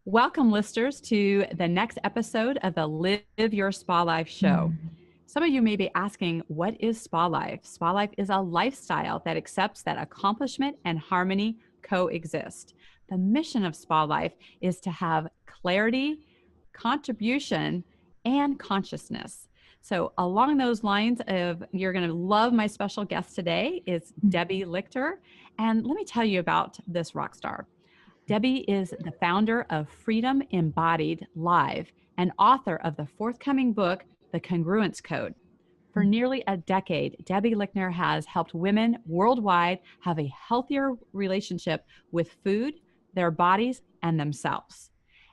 Welcome, listeners, to the next episode of the Live Your Spa Life show. Some of you may be asking, what is spa life? Spa life is a lifestyle that accepts that accomplishment and harmony coexist. The mission of spa life is to have clarity, contribution, and consciousness. So along those lines of, you're going to love my special guest today is Debbie Lichter. And let me tell you about this rock star. Debbie is the founder of Freedom Embodied Live and author of the forthcoming book, The Congruency Coach. For nearly a decade, Debbie Lichter has helped women worldwide have a healthier relationship with food, their bodies, and themselves.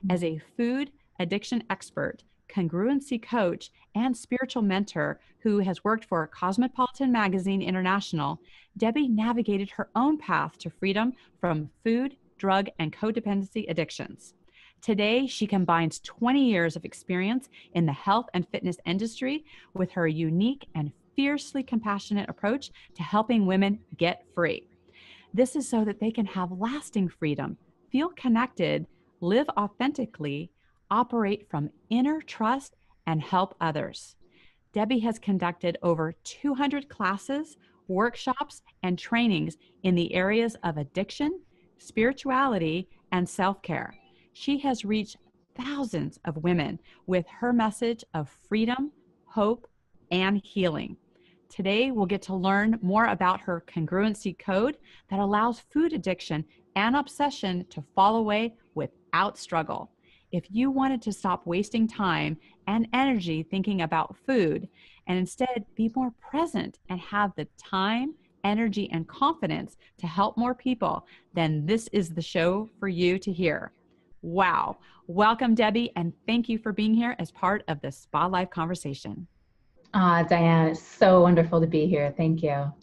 As a food addiction expert, congruency coach, and spiritual mentor who has worked for Cosmopolitan Magazine International, Debbie navigated her own path to freedom from food, drug, and codependency addictions. Today, she combines 20 years of experience in the health and fitness industry with her unique and fiercely compassionate approach to helping women get free. This is so that they can have lasting freedom, feel connected, live authentically, operate from inner trust, and help others. Debbie has conducted over 200 classes, workshops, and trainings in the areas of addiction, spirituality, and self-care. She has reached thousands of women with her message of freedom, hope, and healing. Today, we'll get to learn more about her congruency code that allows food addiction and obsession to fall away without struggle. If you wanted to stop wasting time and energy thinking about food and instead be more present and have the time, energy, and confidence to help more people, then this is the show for you to hear. Wow. Welcome, Debbie, and thank you for being here as part of the Spa Life conversation. Diane, it's so wonderful to be here. Thank you.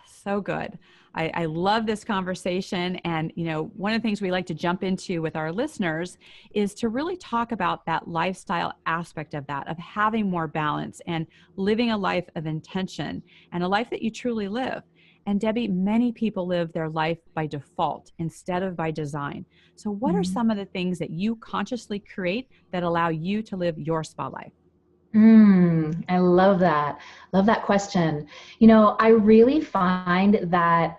So good. I love this conversation. And, one of the things we like to jump into with our listeners is to really talk about that lifestyle aspect of that, of having more balance and living a life of intention and a life that you truly live. And Debbie, many people live their life by default instead of by design. So what are some of the things that you consciously create that allow you to live your spa life? I love that. Love that question. I really find that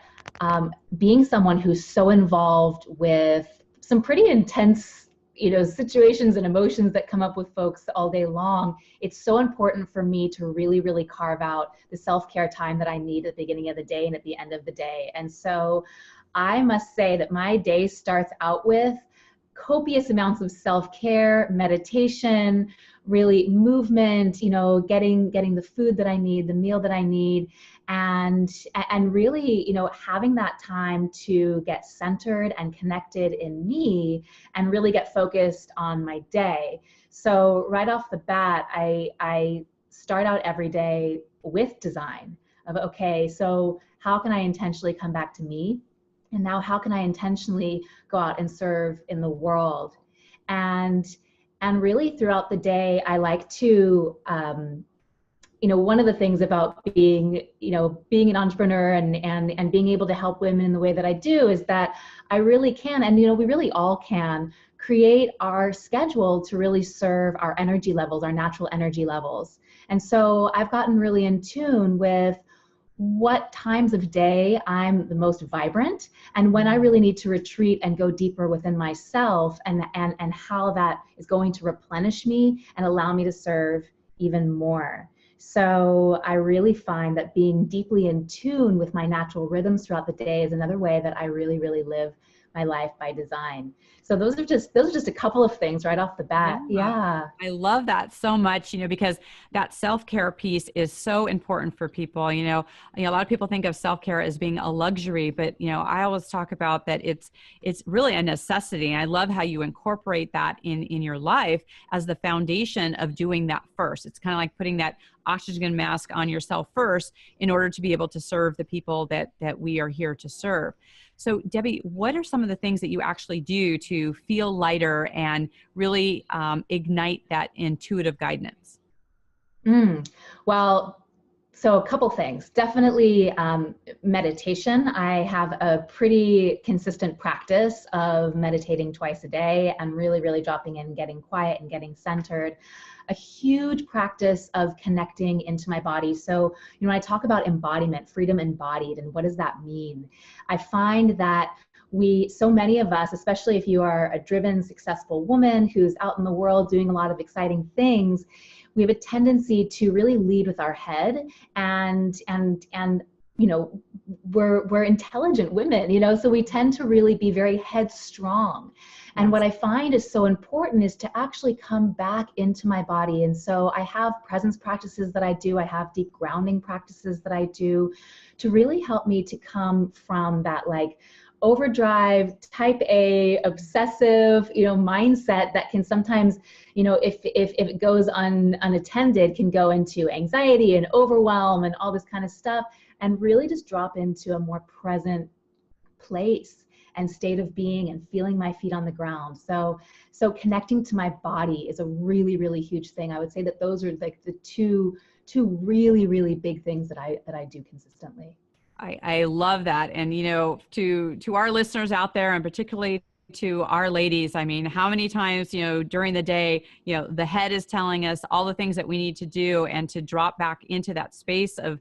being someone who's so involved with some pretty intense, situations and emotions that come up with folks all day long, it's so important for me to really, really carve out the self-care time that I need at the beginning of the day and at the end of the day. And so I must say that my day starts out with copious amounts of self-care, meditation, really movement, getting the food that I need, the meal that I need, and really, having that time to get centered and connected in me and really get focused on my day. So right off the bat, I start out every day with design of, okay, so how can I intentionally come back to me? And now how can I intentionally go out and serve in the world? And really throughout the day, I like to, one of the things about being an entrepreneur and being able to help women in the way that I do is that I really can, and we really all can, create our schedule to really serve our energy levels, our natural energy levels. And so I've gotten really in tune with what times of day I'm the most vibrant and when I really need to retreat and go deeper within myself and how that is going to replenish me and allow me to serve even more. So I really find that being deeply in tune with my natural rhythms throughout the day is another way that I really, really live my life by design. So those are just a couple of things right off the bat. Yeah. I love that so much, because that self-care piece is so important for people. A lot of people think of self-care as being a luxury, but I always talk about that it's really a necessity. And I love how you incorporate that in your life as the foundation of doing that first. It's kind of like putting that oxygen mask on yourself first in order to be able to serve the people that we are here to serve. So Debbie, what are some of the things that you actually do to feel lighter and really ignite that intuitive guidance? Well, So a couple things. Definitely meditation. I have a pretty consistent practice of meditating twice a day and really, really dropping in, getting quiet and getting centered. A huge practice of connecting into my body. So, when I talk about embodiment, freedom embodied, and what does that mean? I find that so many of us, especially if you are a driven, successful woman who's out in the world doing a lot of exciting things, we have a tendency to really lead with our head, and we're intelligent women, so we tend to really be very headstrong. And what I find is so important is to actually come back into my body. And so I have presence practices that I do. I have deep grounding practices that I do to really help me to come from that like overdrive, type A, obsessive, mindset that can sometimes, if it goes unattended, can go into anxiety and overwhelm and all this kind of stuff, and really just drop into a more present place and state of being and feeling my feet on the ground. So connecting to my body is a really, really huge thing. I would say that those are like the two really, really big things that I do consistently. I love that. And, to our listeners out there, and particularly to our ladies, I mean, how many times, during the day, the head is telling us all the things that we need to do, and to drop back into that space of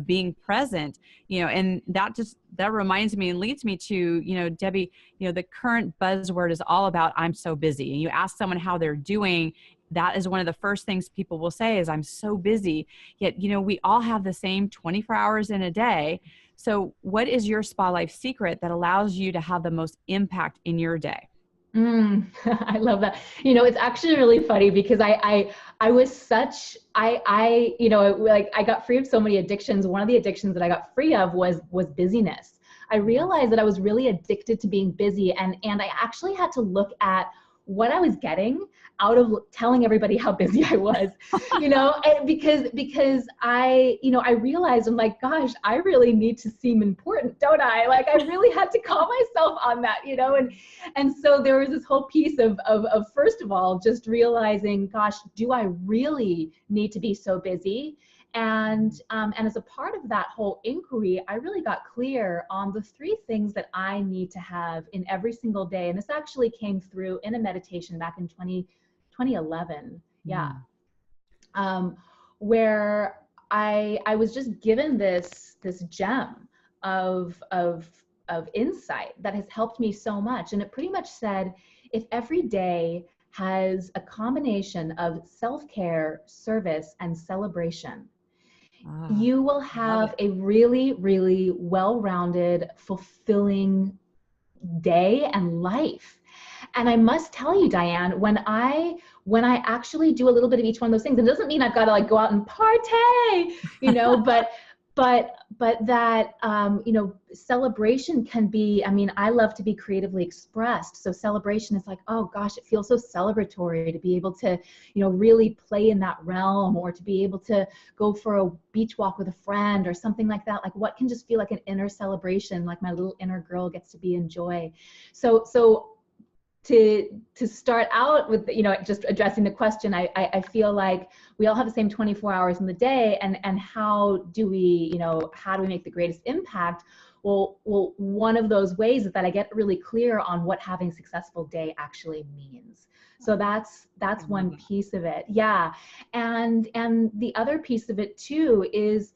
being present, and that reminds me and leads me to, Debbie, the current buzzword is all about, I'm so busy. And you ask someone how they're doing, that is one of the first things people will say is, I'm so busy. Yet, we all have the same 24 hours in a day. So what is your spa life secret that allows you to have the most impact in your day? I love that. It's actually really funny because I got free of so many addictions. One of the addictions that I got free of was busyness. I realized that I was really addicted to being busy, and I actually had to look at what I was getting out of telling everybody how busy I was, and because I realized, I'm like, gosh, I really need to seem important, don't I? Like, I really had to call myself on that, and so there was this whole piece of first of all, just realizing, gosh, do I really need to be so busy? And as a part of that whole inquiry, I really got clear on the 3 things that I need to have in every single day. And this actually came through in a meditation back in 2011. Yeah. Where I was just given this gem of insight that has helped me so much. And it pretty much said, if every day has a combination of self-care, service, and celebration, you will have a really, really well-rounded, fulfilling day and life. And I must tell you, Diane, when I actually do a little bit of each one of those things, it doesn't mean I've got to like go out and party, but that, celebration can be, I mean, I love to be creatively expressed. So celebration is like, oh gosh, it feels so celebratory to be able to, really play in that realm, or to be able to go for a beach walk with a friend or something like that. Like, what can just feel like an inner celebration, like my little inner girl gets to be in joy. So to start out with, just addressing the question, I feel like we all have the same 24 hours in the day, and how do we make the greatest impact? Well, one of those ways is that I get really clear on what having a successful day actually means. So that's one piece of it. Yeah. And the other piece of it too is,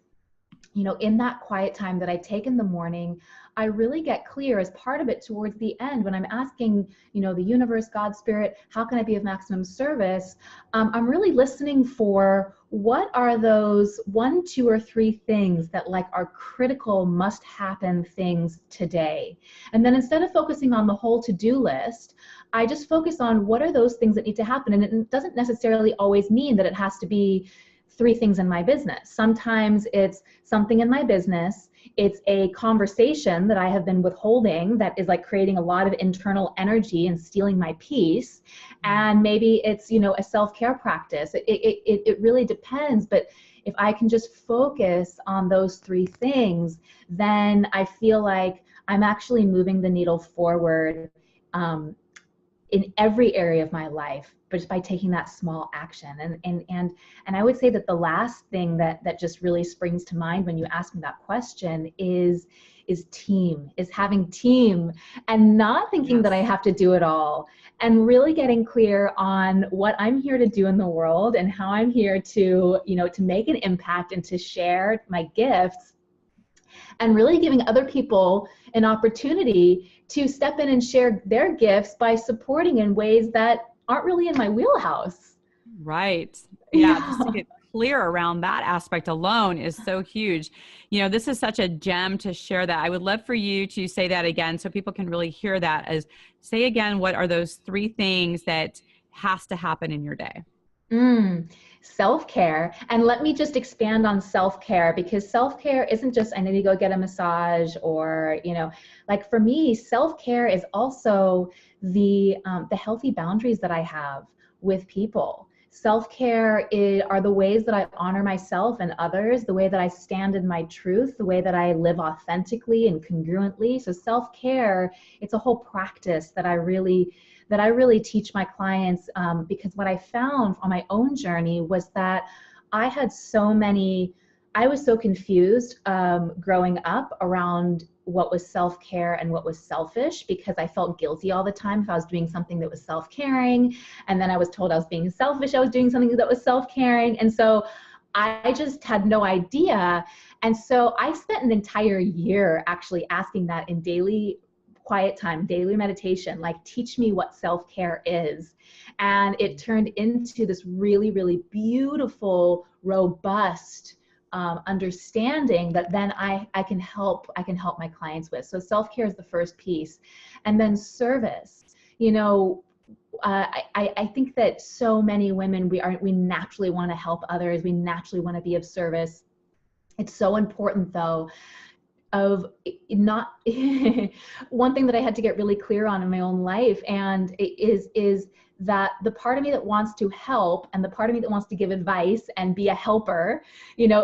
in that quiet time that I take in the morning, I really get clear as part of it towards the end when I'm asking, the universe, God, spirit, how can I be of maximum service? I'm really listening for what are those 1, 2, or 3 things that like are critical, must happen things today. And then instead of focusing on the whole to-do list, I just focus on what are those things that need to happen. And it doesn't necessarily always mean that it has to be 3 things in my business. Sometimes it's something in my business. It's a conversation that I have been withholding that is like creating a lot of internal energy and stealing my peace. And maybe it's, a self-care practice. It really depends. But if I can just focus on those 3 things, then I feel like I'm actually moving the needle forward in every area of my life, but just by taking that small action. And I would say that the last thing that just really springs to mind when you ask me that question is having team, and not thinking that I have to do it all, and really getting clear on what I'm here to do in the world and how I'm here to, to make an impact and to share my gifts, and really giving other people an opportunity to step in and share their gifts by supporting in ways that aren't really in my wheelhouse. Right. Yeah. Just to get clear around that aspect alone is so huge. This is such a gem to share that. I would love for you to say that again so people can really hear that. As say again, what are those 3 things that has to happen in your day? Self-care. And let me just expand on self-care, because self-care isn't just, I need to go get a massage, or, like for me, self-care is also the healthy boundaries that I have with people. Self-care are the ways that I honor myself and others, the way that I stand in my truth, the way that I live authentically and congruently. So self-care, it's a whole practice that I really teach my clients, because what I found on my own journey was that I was so confused growing up around what was self-care and what was selfish, because I felt guilty all the time if I was doing something that was self-caring, and then I was told I was being selfish, I was doing something that was self-caring, and so I just had no idea. And so I spent an entire year actually asking that in daily quiet time, daily meditation, like, teach me what self-care is. And it turned into this really, really beautiful, robust understanding that then I can help my clients with. So self-care is the first piece. And then service. I think that so many women, we naturally want to help others. We naturally want to be of service. It's so important, though, of not one thing that I had to get really clear on in my own life, and is that the part of me that wants to help and the part of me that wants to give advice and be a helper,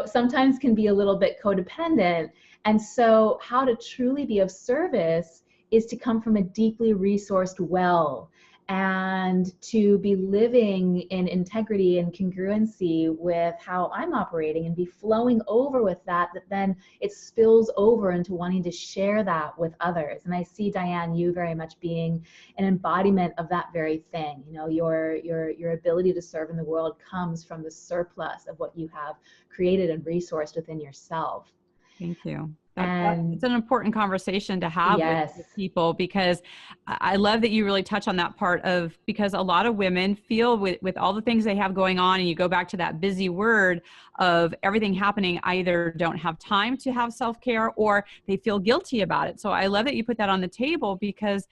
sometimes can be a little bit codependent. And so how to truly be of service is to come from a deeply resourced well, and to be living in integrity and congruency with how I'm operating, and be flowing over with that then it spills over into wanting to share that with others. And I see, Diane, you very much being an embodiment of that very thing. Your ability to serve in the world comes from the surplus of what you have created and resourced within yourself. Thank you. It's an important conversation to have with people, because I love that you really touch on that part of, because a lot of women feel with all the things they have going on, and you go back to that busy word of everything happening, either don't have time to have self-care or they feel guilty about it. So I love that you put that on the table, because,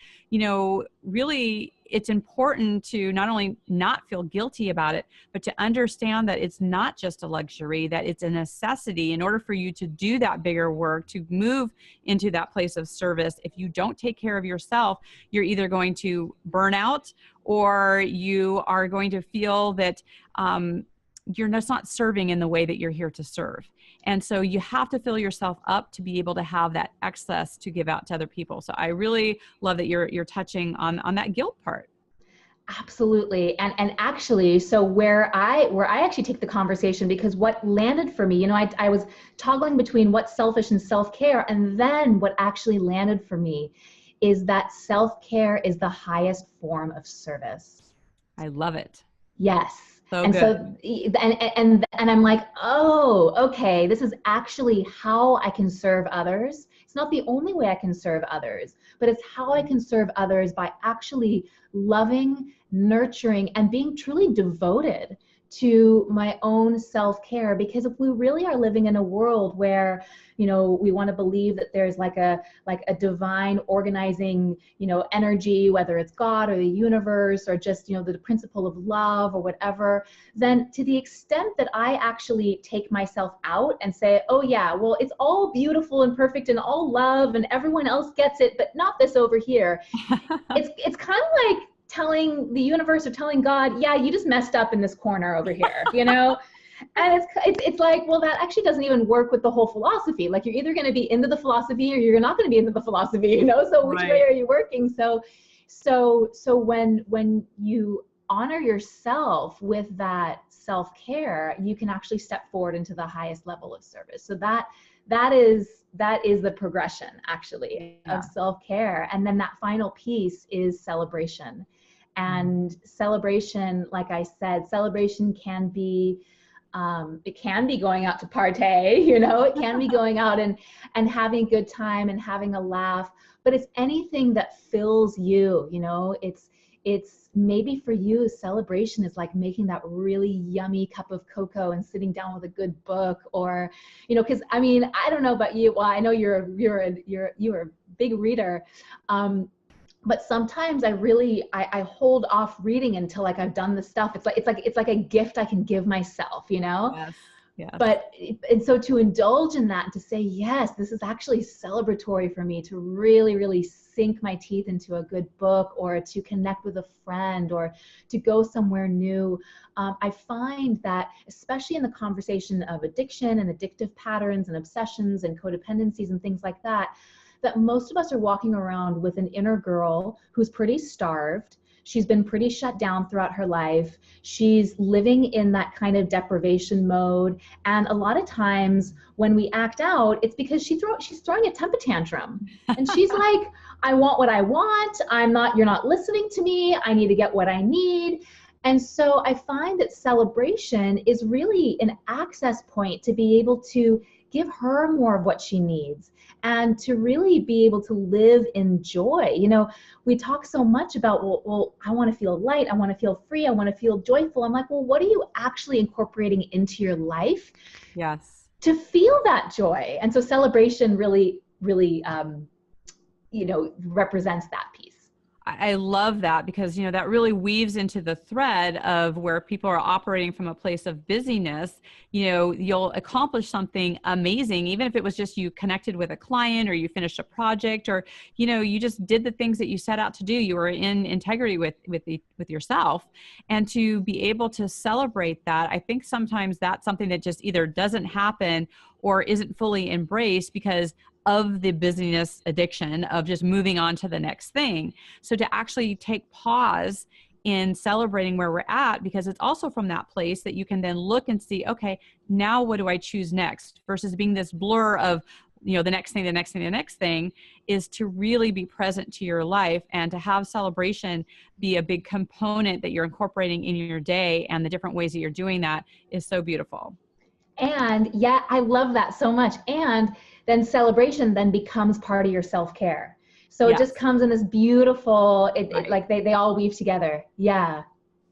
really it's important to not only not feel guilty about it, but to understand that it's not just a luxury, that it's a necessity in order for you to do that bigger work, to move into that place of service. If you don't take care of yourself, you're either going to burn out, or you are going to feel that you're just not serving in the way that you're here to serve. And so you have to fill yourself up to be able to have that excess to give out to other people. So I really love that you're touching on that guilt part. Absolutely. And actually, so where I actually take the conversation, because what landed for me, I was toggling between what's selfish and self-care, and then what actually landed for me is that self-care is the highest form of service. I love it. Yes. So and good. So and I'm like, oh, okay, this is actually how I can serve others. It's not the only way I can serve others, but it's how I can serve others by actually loving, nurturing, and being truly devoted to my own self-care. Because if we really are living in a world where, we want to believe that there's like a divine organizing, energy, whether it's God or the universe, or just, the principle of love or whatever, then to the extent that I actually take myself out and say, oh yeah, well, it's all beautiful and perfect and all love and everyone else gets it, but not this over here. It's kind of like telling the universe or telling God, yeah, you just messed up in this corner over here, And it's like, well, that actually doesn't even work with the whole philosophy. Like, you're either going to be into the philosophy or you're not going to be into the philosophy, So which way are you working? So So when you honor yourself with that self-care, you can actually step forward into the highest level of service. So that is the progression, actually, of self-care. And then that final piece is celebration. And celebration, like I said, celebration can be, it can be going out to partay, you know, it can be going out and having a good time and having a laugh, but it's anything that fills you, you know. It's maybe for you, celebration is like making that really yummy cup of cocoa and sitting down with a good book, or, you know, because I mean, I don't know about you. Well, I know you're a big reader, but sometimes I hold off reading until like I've done the stuff. It's like a gift I can give myself, you know. Yes. Yes. But, and so to indulge in that, to say, yes, this is actually celebratory for me, to really, really sink my teeth into a good book, or to connect with a friend, or to go somewhere new. I find that, especially in the conversation of addiction and addictive patterns and obsessions and codependencies and things like that, that most of us are walking around with an inner girl who's pretty starved. She's been pretty shut down throughout her life. She's living in that kind of deprivation mode. And a lot of times when we act out, it's because she's throwing a temper tantrum. And she's like, I want what I want. You're not listening to me. I need to get what I need. And so I find that celebration is really an access point to be able to give her more of what she needs, and to really be able to live in joy. You know, we talk so much about, well, I want to feel light, I want to feel free, I want to feel joyful. I'm like, well, what are you actually incorporating into your life? Yes. To feel that joy. And so celebration really, really, you know, represents that piece. I love that, because, you know, that really weaves into the thread of where people are operating from a place of busyness. You know, you'll accomplish something amazing, even if it was just you connected with a client, or you finished a project, or, you know, you just did the things that you set out to do. You were in integrity with yourself, and to be able to celebrate that. I think sometimes that's something that just either doesn't happen or isn't fully embraced because of the busyness addiction of just moving on to the next thing. So to actually take pause in celebrating where we're at, because it's also from that place that you can then look and see, okay, now what do I choose next, versus being this blur of, you know, the next thing, the next thing, the next thing, is to really be present to your life, and to have celebration be a big component that you're incorporating in your day, and the different ways that you're doing that is so beautiful. And yeah, I love that so much. And then celebration then becomes part of your self-care. So it just comes in this beautiful, it like they all weave together. Yeah.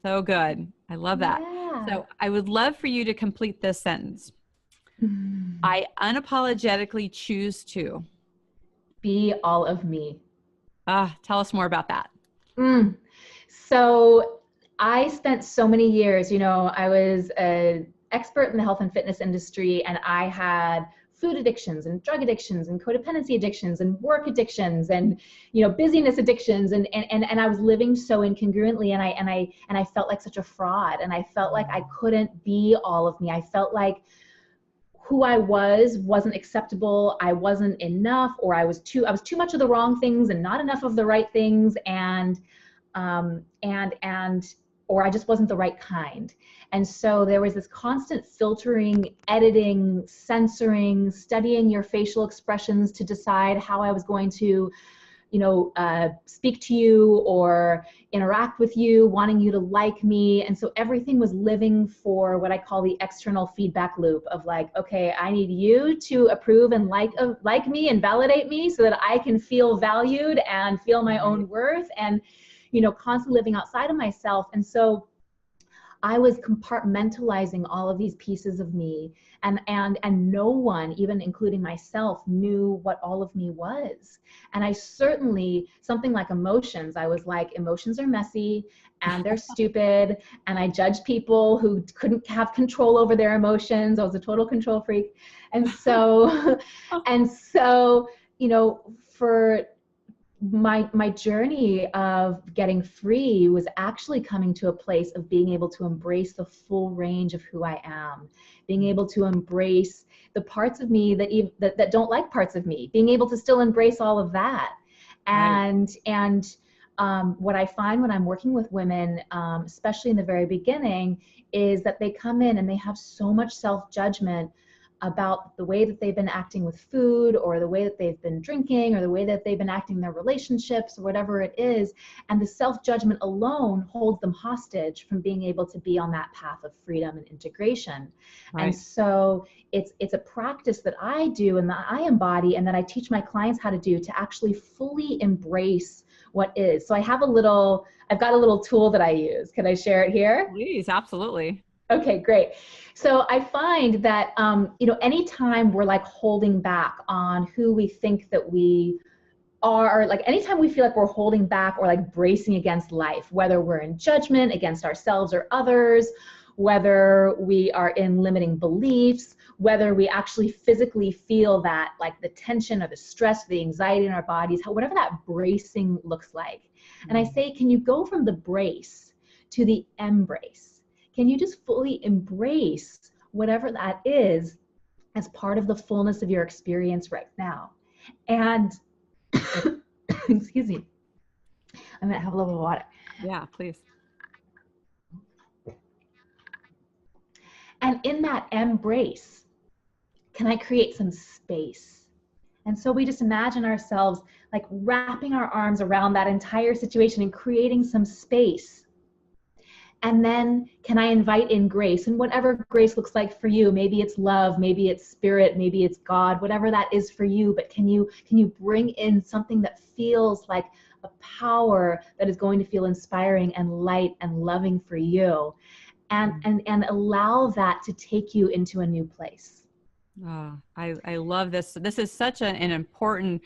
So good. I love that. Yeah. So I would love for you to complete this sentence. I unapologetically choose to be all of me. Tell us more about that. So I spent so many years, you know, I was an expert in the health and fitness industry, and I had food addictions and drug addictions and codependency addictions and work addictions and, you know, busyness addictions. And I was living so incongruently, and I felt like such a fraud, and I felt like I couldn't be all of me. I felt like who I wasn't acceptable. I wasn't enough, or I was too much of the wrong things and not enough of the right things. Or I just wasn't the right kind. And so there was this constant filtering, editing, censoring, studying your facial expressions to decide how I was going to, you know, speak to you or interact with you, wanting you to like me. And so everything was living for what I call the external feedback loop of like, okay, I need you to approve and like me and validate me so that I can feel valued and feel my own worth, and, you know, constantly living outside of myself. And so I was compartmentalizing all of these pieces of me, and no one, even including myself, knew what all of me was. And I certainly, something like emotions, I was like, emotions are messy and they're stupid, and I judged people who couldn't have control over their emotions. I was a total control freak. And so, you know, for my journey of getting free was actually coming to a place of being able to embrace the full range of who I am, being able to embrace the parts of me that don't like parts of me, being able to still embrace all of that. And what I find when I'm working with women, especially in the very beginning, is that they come in and they have so much self-judgment about the way that they've been acting with food, or the way that they've been drinking, or the way that they've been acting in their relationships, or whatever it is. And the self-judgment alone holds them hostage from being able to be on that path of freedom and integration. Right. And so it's a practice that I do and that I embody and that I teach my clients how to do, to actually fully embrace what is. So I've got a little tool that I use. Can I share it here? Please, absolutely. Okay, great. So I find that, anytime we're like holding back on who we think that we are, like anytime we feel like we're holding back or like bracing against life, whether we're in judgment against ourselves or others, whether we are in limiting beliefs, whether we actually physically feel that, like the tension or the stress, the anxiety in our bodies, whatever that bracing looks like. And I say, can you go from the brace to the embrace? Can you just fully embrace whatever that is as part of the fullness of your experience right now? And excuse me, I'm gonna have a little water. Yeah, please. And in that embrace, can I create some space? And so we just imagine ourselves like wrapping our arms around that entire situation and creating some space. And then can I invite in grace, and whatever grace looks like for you? Maybe it's love, maybe it's spirit, maybe it's God, whatever that is for you. But can you bring in something that feels like a power that is going to feel inspiring and light and loving for you, and allow that to take you into a new place. Oh, I love this. This is such an important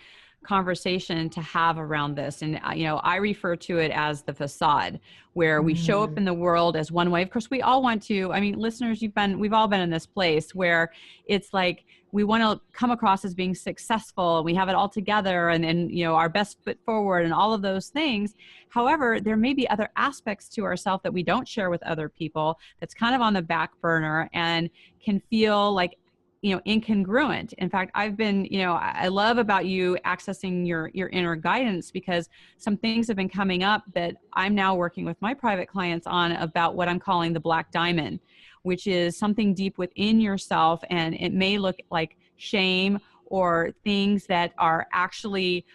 conversation to have around this. And, I refer to it as the facade, where we show up in the world as one way. Of course, we all want to, listeners, we've all been in this place where it's like, we want to come across as being successful. We have it all together and our best foot forward and all of those things. However, there may be other aspects to ourselves that we don't share with other people, that's kind of on the back burner and can feel like, incongruent. In fact, I've been, I love about you accessing your inner guidance, because some things have been coming up that I'm now working with my private clients on, about what I'm calling the black diamond, which is something deep within yourself. And it may look like shame or things that are actually,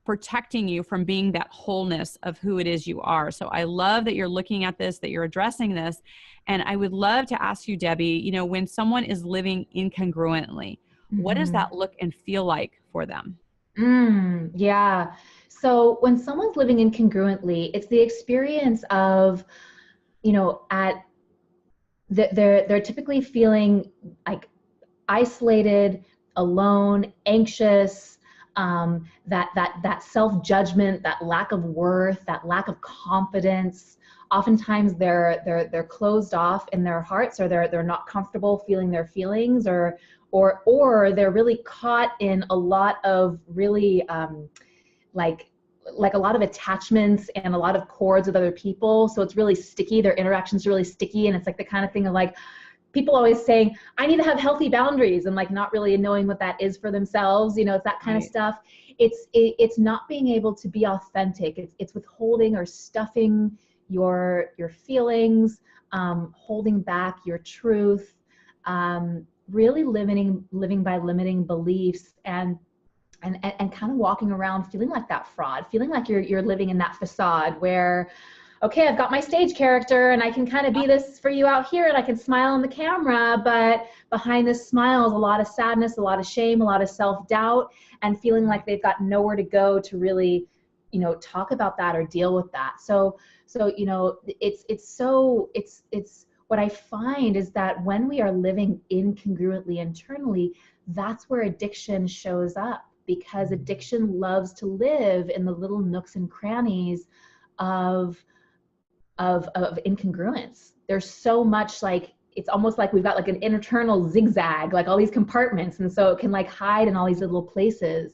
protecting you from being that wholeness of who it is you are. So I love that you're looking at this, that you're addressing this. And I would love to ask you, Debbie, when someone is living incongruently, what does that look and feel like for them? Yeah. So when someone's living incongruently, it's the experience of, they're typically feeling like isolated, alone, anxious, that self-judgment, that lack of worth, that lack of confidence. Oftentimes they're closed off in their hearts, or they're not comfortable feeling their feelings, or they're really caught in a lot of really like a lot of attachments and a lot of cords with other people. So it's really sticky. Their interactions are really sticky, and it's like the kind of thing of like, people always saying, I need to have healthy boundaries, and like not really knowing what that is for themselves. It's that kind of stuff. It's not being able to be authentic. It's withholding or stuffing your feelings, holding back your truth, really living by limiting beliefs, and kind of walking around feeling like that fraud, feeling like you're living in that facade where, okay, I've got my stage character and I can kind of be this for you out here and I can smile on the camera, but behind this smile is a lot of sadness, a lot of shame, a lot of self-doubt, and feeling like they've got nowhere to go to really, talk about that or deal with that. So it's what I find is that when we are living incongruently internally, that's where addiction shows up, because addiction loves to live in the little nooks and crannies of incongruence. There's so much, like, it's almost like we've got like an internal zigzag, like all these compartments, and so it can like hide in all these little places.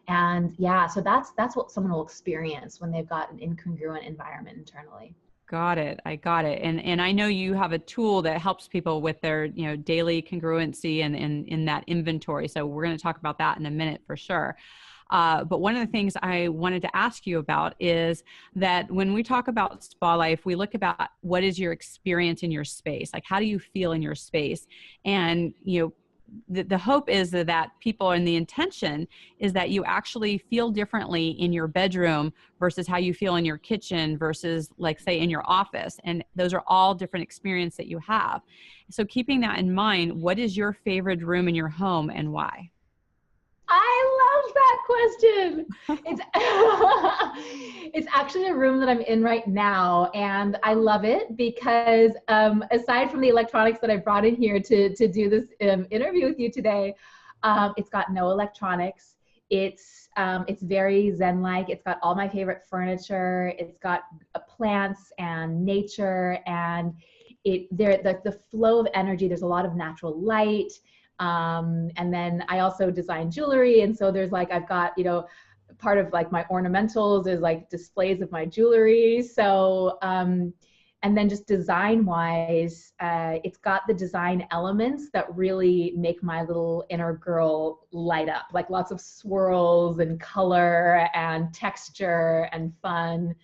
And yeah, so that's what someone will experience when they've got an incongruent environment internally. Got it. I got it. And I know you have a tool that helps people with their, daily congruency and in that inventory. So we're going to talk about that in a minute for sure. But one of the things I wanted to ask you about is that when we talk about spa life, we look about what is your experience in your space? Like, how do you feel in your space? And, the hope is that people, and the intention is that you actually feel differently in your bedroom versus how you feel in your kitchen versus, like, say, in your office. And those are all different experiences that you have. So keeping that in mind, what is your favorite room in your home and why? I love that question. It's it's actually the room that I'm in right now, and I love it because aside from the electronics that I brought in here to do this interview with you today, it's got no electronics. It's very zen-like. It's got all my favorite furniture. It's got plants and nature, and the flow of energy. There's a lot of natural light. And then I also design jewelry. And so there's like, I've got, part of like my ornamentals is like displays of my jewelry. So, and then just design wise, it's got the design elements that really make my little inner girl light up, like lots of swirls and color and texture and fun.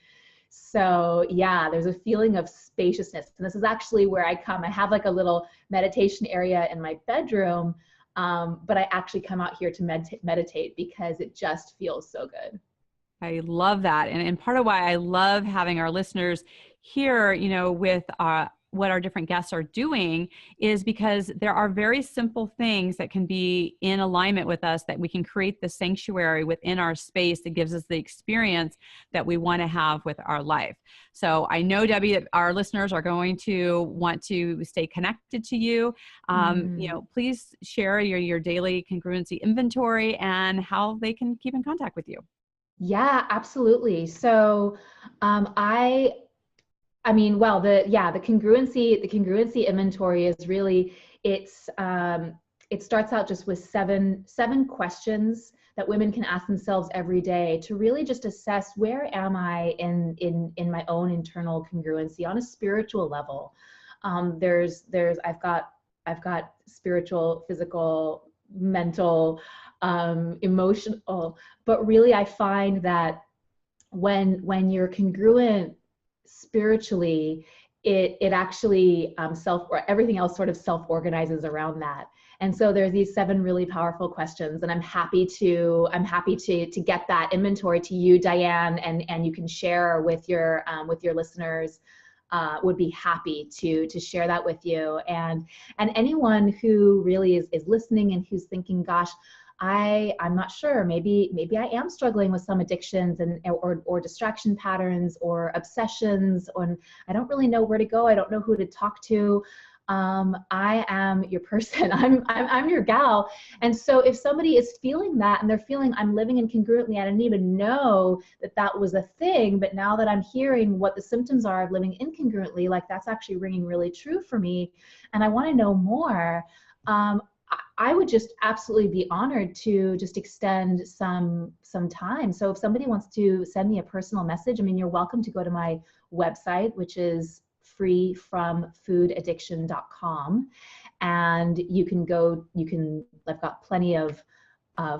So yeah, there's a feeling of spaciousness. And this is actually where I come. I have like a little meditation area in my bedroom, but I actually come out here to meditate because it just feels so good. I love that. And part of why I love having our listeners here, with what our different guests are doing is because there are very simple things that can be in alignment with us, that we can create the sanctuary within our space that gives us the experience that we want to have with our life. So I know, Debbie, that our listeners are going to want to stay connected to you. Please share your daily congruency inventory and how they can keep in contact with you. Yeah, absolutely. So the congruency inventory is really, it starts out just with seven questions that women can ask themselves every day to really just assess, where am I in my own internal congruency on a spiritual level. I've got spiritual, physical, mental, emotional, but really I find that when you're congruent spiritually, it actually everything else sort of self-organizes around that. And so there's these 7 really powerful questions, and I'm happy to get that inventory to you, Diane, and you can share with your listeners. Would be happy to share that with you, and anyone who really is listening and who's thinking, gosh, I'm not sure, maybe I am struggling with some addictions or distraction patterns or obsessions, or I don't really know where to go. I don't know who to talk to. I am your person. I'm your gal. And so if somebody is feeling that and they're feeling, I'm living incongruently, I didn't even know that was a thing, but now that I'm hearing what the symptoms are of living incongruently, like that's actually ringing really true for me, and I want to know more, I would just absolutely be honored to just extend some time. So if somebody wants to send me a personal message, you're welcome to go to my website, which is freefromfoodaddiction.com, and I've got plenty of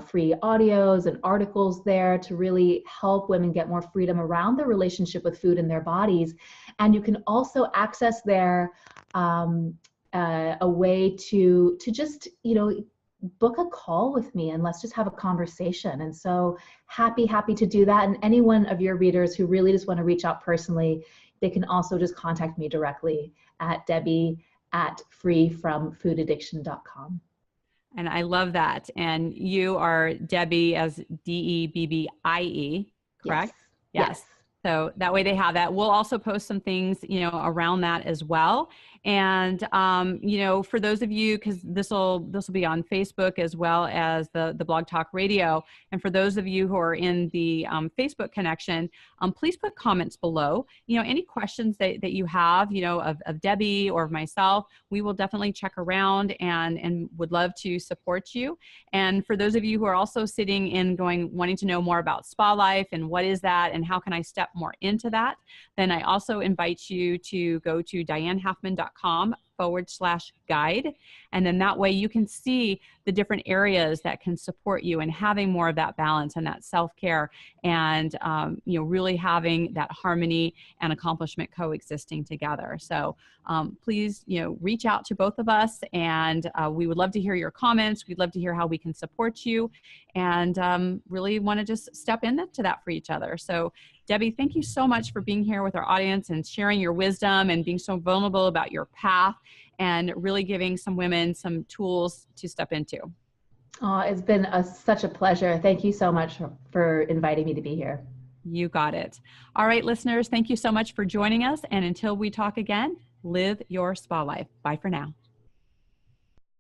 free audios and articles there to really help women get more freedom around their relationship with food and their bodies. And you can also access there a way to just book a call with me and let's just have a conversation. And so happy to do that. And any one of your readers who really just want to reach out personally, they can also just contact me directly at Debbie@freefromfoodaddiction.com. And I love that. And you are Debbie, as Debbie, correct? Yes. So that way they have that. We'll also post some things, around that as well. And, for those of you, because this will be on Facebook as well as the Blog Talk Radio. And for those of you who are in the Facebook connection, please put comments below. Any questions that you have, of Debbie or of myself, we will definitely check around and would love to support you. And for those of you who are also sitting in wanting to know more about spa life and what is that and how can I step more into that, then I also invite you to go to dianehalfman.com /guide. And then that way you can see the different areas that can support you in having more of that balance and that self-care and, really having that harmony and accomplishment coexisting together. So please, reach out to both of us, and we would love to hear your comments. We'd love to hear how we can support you, and really want to just step into that for each other. So Debbie, thank you so much for being here with our audience and sharing your wisdom and being so vulnerable about your path and really giving some women some tools to step into. Oh, it's been such a pleasure. Thank you so much for inviting me to be here. You got it. All right, listeners, thank you so much for joining us. And until we talk again, live your spa life. Bye for now.